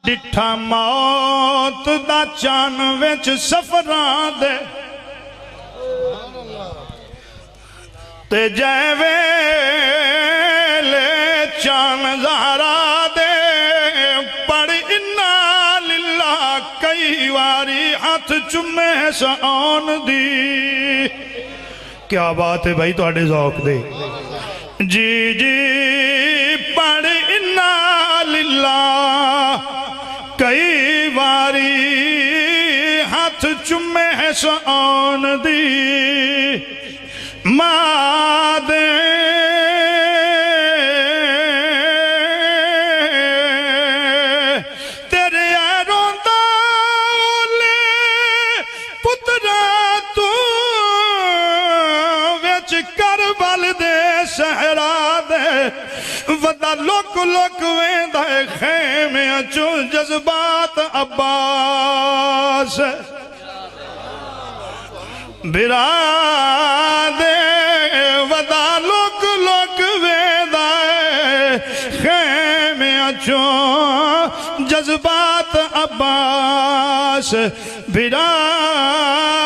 ڈٹھا موت دا چان وچ سفران دے تے جائے ویلے چان زہرا دے پڑھ انا للہ کئی واری ہاتھ چمے سان دی کیا بات ہے بھائی تو آڑے ذوق دے جی جی پڑھ انا للہ کئی واری ہاتھ چمے سان دی مادے تیرے روندہ لے پترا تو ویچ کربل دے سہرا دے ودا لوک لوک ویندہ خیمے اچھو جذبات عباس برادے ودا لوک لوک ویندہ خیمے اچھو جذبات عباس برادے